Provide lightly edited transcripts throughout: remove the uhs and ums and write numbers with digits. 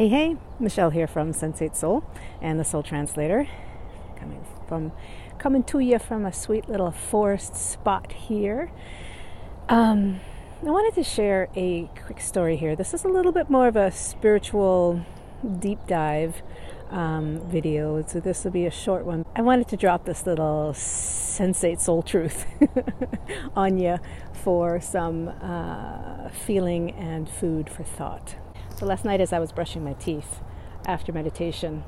Hey, Michelle here from Sensate Soul and the Soul Translator, coming to you from a sweet little forest spot here. I wanted to share a quick story here. This is a little bit more of a spiritual deep dive video, so this will be a short one. I wanted to drop this little Sensate soul truth on you for some feeling and food for thought. So last night as I was brushing my teeth after meditation,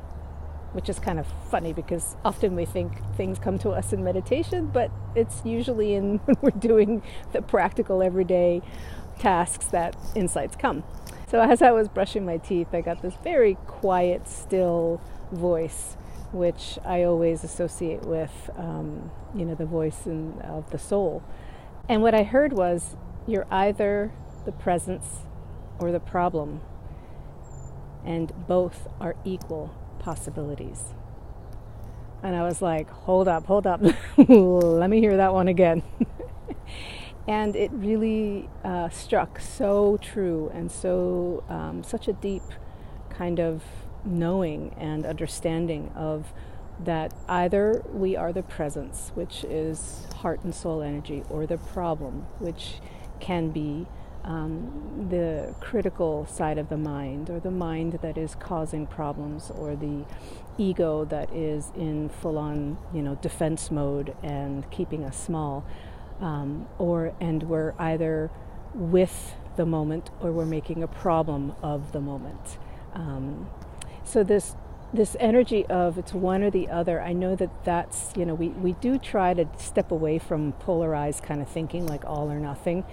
which is kind of funny because often we think things come to us in meditation, but it's usually when we're doing the practical everyday tasks that insights come. So as I was brushing my teeth, I got this very quiet, still voice, which I always associate with, the voice of the soul. And what I heard was, you're either the presence or the problem, and both are equal possibilities. And I was like, hold up, let me hear that one again. And it really struck so true and so such a deep kind of knowing and understanding of that either we are the presence, which is heart and soul energy, or the problem, which can be the critical side of the mind, or the mind that is causing problems, or the ego that is in full-on, defense mode and keeping us small, and we're either with the moment or we're making a problem of the moment. So this energy of it's one or the other, I know that's, we do try to step away from polarized kind of thinking, like all or nothing.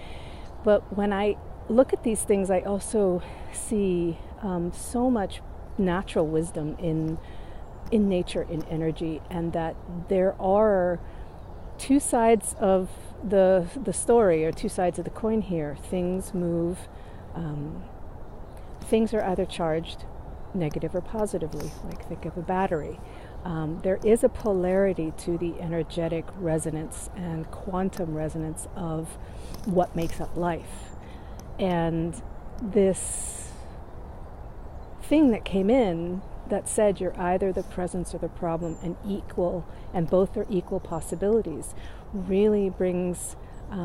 But when I look at these things, I also see so much natural wisdom in nature, in energy, and that there are two sides of the story, or two sides of the coin here. Things move. Things are either charged negative or positively, like think of a battery. There is a polarity to the energetic resonance and quantum resonance of what makes up life. And this thing that came in that said you're either the presence or the problem, and both are equal possibilities, really brings,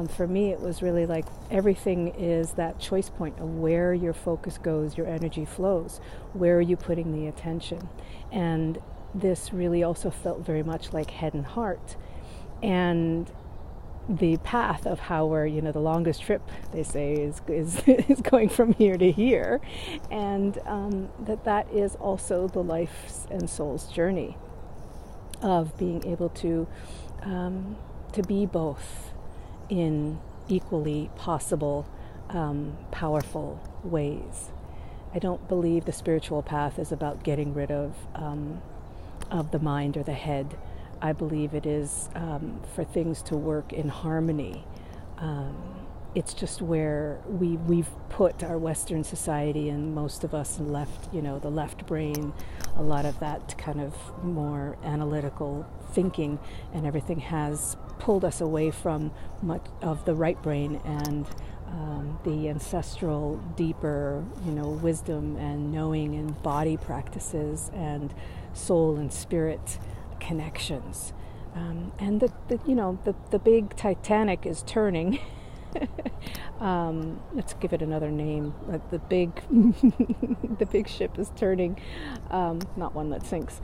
for me it was really like everything is that choice point of where your focus goes, your energy flows, where are you putting the attention. And this really also felt very much like head and heart, and the path of how we're, the longest trip, they say, is going from here to here, and that is also the life's and soul's journey of being able to be both in equally possible, powerful ways. I don't believe the spiritual path is about getting rid of the mind or the head. I believe it is for things to work in harmony. It's just where we've put our Western society, and most of us left, the left brain, a lot of that kind of more analytical thinking, and everything has pulled us away from much of the right brain and the ancestral, deeper, wisdom and knowing and body practices and soul and spirit connections. And the big Titanic is turning. Let's give it another name. The big ship is turning, not one that sinks,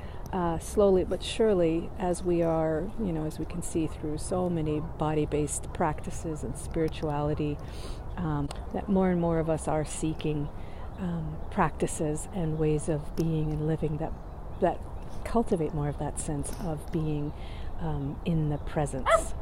slowly but surely, as we are, as we can see through so many body-based practices and spirituality, that more and more of us are seeking practices and ways of being and living that cultivate more of that sense of being in the presence.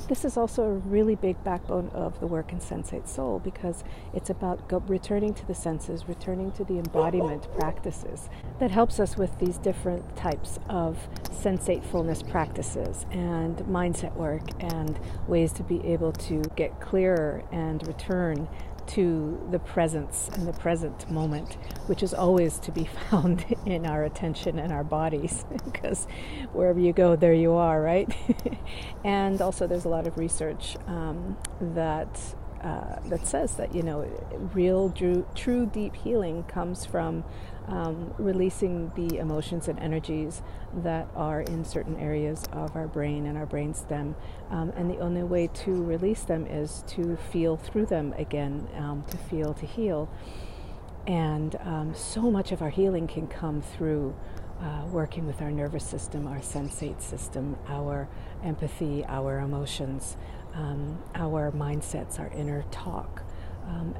This is also a really big backbone of the work in Sensate Soul, because it's about returning to the senses, returning to the embodiment practices that helps us with these different types of sensatefulness practices and mindset work and ways to be able to get clearer and return to the presence and the present moment, which is always to be found in our attention and our bodies, because wherever you go, there you are, right? And also there's a lot of research that that says that, you know, real, true deep healing comes from releasing the emotions and energies that are in certain areas of our brain and our brainstem. And the only way to release them is to feel through them again, to feel, to heal. And so much of our healing can come through working with our nervous system, our sensate system, our empathy, our emotions, our mindsets, our inner talk.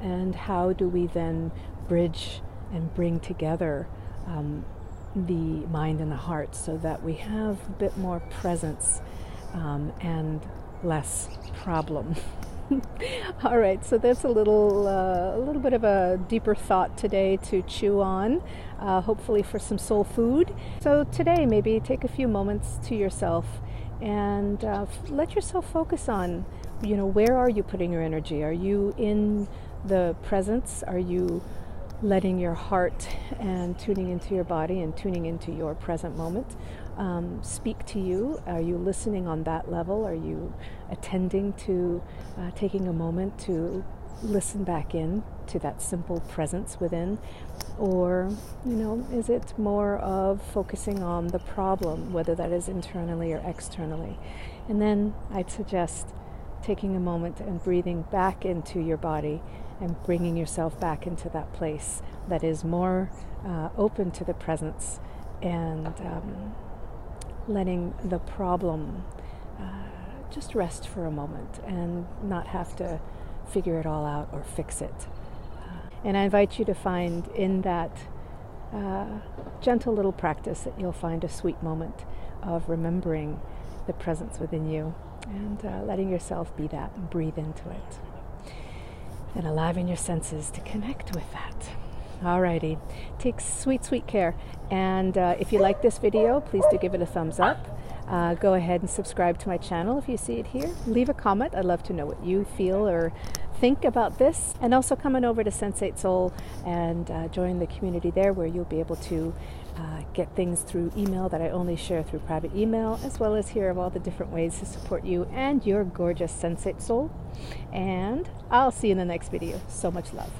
And how do we then bridge and bring together the mind and the heart so that we have a bit more presence and less problem. All right, so that's a little bit of a deeper thought today to chew on, hopefully for some soul food. So today, maybe take a few moments to yourself and let yourself focus on, you know, where are you putting your energy? Are you in the presence? Are you letting your heart and tuning into your body and tuning into your present moment speak to you? Are you listening on that level? Are you attending to taking a moment to listen back in to that simple presence within? Or, you know, is it more of focusing on the problem, whether that is internally or externally? And then I'd suggest taking a moment and breathing back into your body and bringing yourself back into that place that is more open to the presence, and letting the problem just rest for a moment and not have to figure it all out or fix it. And I invite you to find in that gentle little practice that you'll find a sweet moment of remembering the presence within you and letting yourself be that and breathe into it. And allowing your senses to connect with that. Alrighty, take sweet, sweet care. And if you like this video, please do give it a thumbs up. Go ahead and subscribe to my channel if you see it here. Leave a comment. I'd love to know what you feel or think about this. And also come on over to Sensate Soul and join the community there, where you'll be able to get things through email that I only share through private email, as well as hear of all the different ways to support you and your gorgeous Sensate Soul. And I'll see you in the next video. So much love.